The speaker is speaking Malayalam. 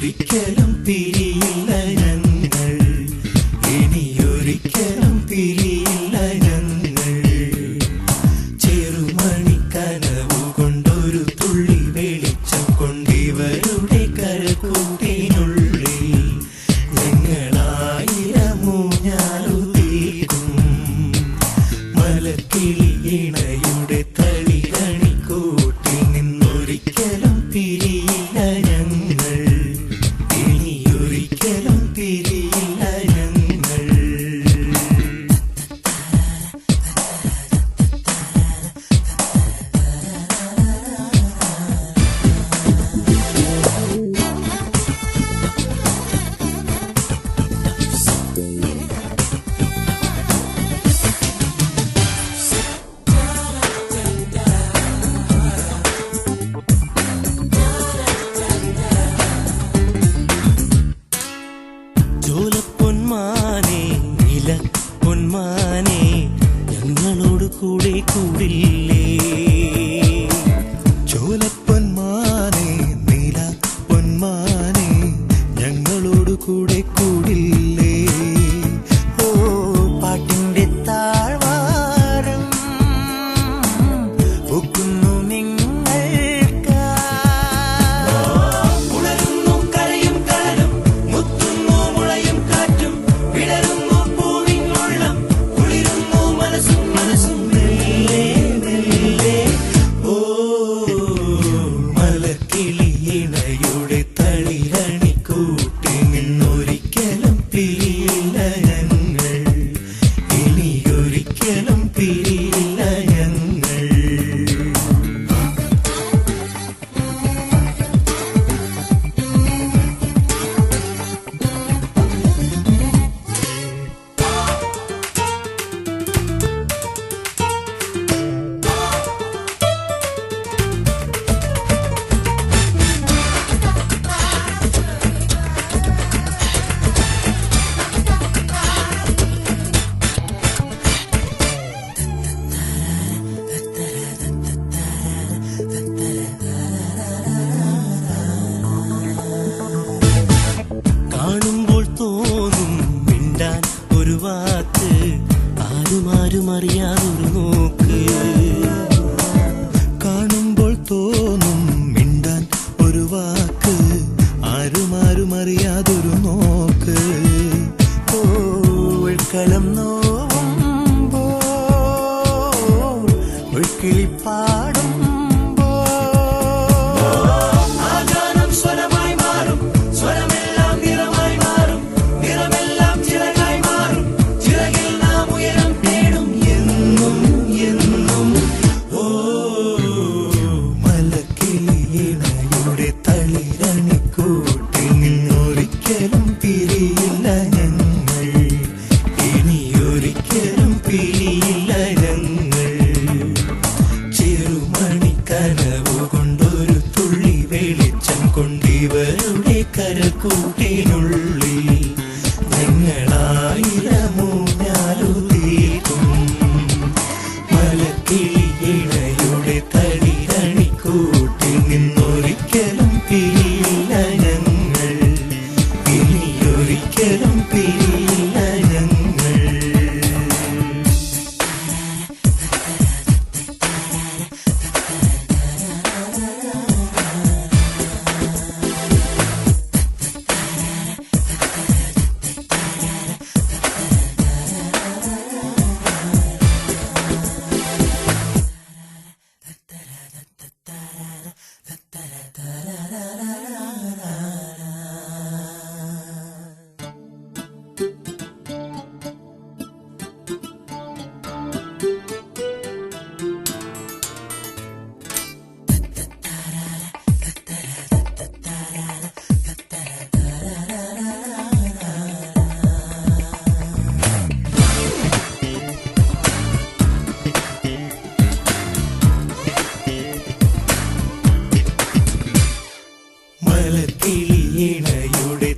ഇനിയൊരിക്കലും പിരിയില്ല ഞങ്ങൾ, ഇനിയൊരിക്കലും പിരിയില്ല ഞങ്ങൾ. ചെറുമണിക്കനവു കൊണ്ടൊരു തുള്ളി വെളിച്ചം കൊണ്ടിവരുടെ കരകൂട്ടിനുള്ളിൽ ഞങ്ങളായിരമൂഞ്ഞാലു തീർക്കും. മലക്കിളി ഇണയുടെ തളികണിക്കൂട്ടിൽ നിന്നൊരിക്കലും പിരിയില്ല ഞങ്ങൾ, ഇനിയൊരിക്കലും പിരിയില്ല ഞങ്ങൾ. ചോലപ്പൊന്മാനെ നില പൊന്മാനെ ഞങ്ങളോട് കൂടെ കൂടില്ലേ. ചോലപ്പൊന്മാനെ നില പൊന്മാനെ ഞങ്ങളോട് കൂടെ കൂടില്ലേ. ഓ പാട്ടിന്റെ താഴ്വാരം ഒക്കുന്നു നിങ്ങൾക്ക്. ഉണരുന്നു കരയും കടലും, മുത്തുന്നു മുളയും കാറ്റും, വിടരുന്നു പൂവിനുള്ളം, കുളിരുന്നു മനസ്സും മനസ്സും മെല്ലെ മെല്ലെ. ഓ മലക്കിളി ഇണയുടെ തളിരണിക്കൂട്ടിൽ നിന്നൊരിക്കലും പിരിയില്ല ഞങ്ങൾ, ഇനിയൊരിക്കലും പിരിയില്ല ഞങ്ങൾ. കാണുമ്പോൾ തോന്നും മിണ്ടാൻ ഒരു വാക്ക്, ആരുമാരും അറിയാതൊരു നോക്ക്. കാണുമ്പോൾ തോന്നും മിണ്ടാൻ ഒരു വാക്ക്, ആരുമാരും അറിയാതൊരു നോക്ക്. ഓൾക്കളം നോവുമ്പോൾ ഒഴുക്കിളിപ്പാടും തളിരണിക്കൂട്ടിൽ നിന്നൊരിക്കലും പിരിയില്ല ഞങ്ങൾ, ഇനിയൊരിക്കലും പിരിയില്ല ഞങ്ങൾ. ചെറുമണിക്കനവു കൊണ്ടൊരു തുള്ളി വെളിച്ചം കൊണ്ടിവരുടെ കരകൂട്ടിനുള്ളിൽ ഞങ്ങളായിരമൂഞ്ഞാലു തീർക്കും. മലക്കിളി ഇണയുടെ തളിരണിക്കൂട്ടിൽ നിന്നൊരിക്കലും പിരിയില്ല ഞങ്ങൾ, ഇനിയൊരിക്കലും പിരിയില്ല ഞങ്ങൾ. മലക്കിളി ഇണയുടെ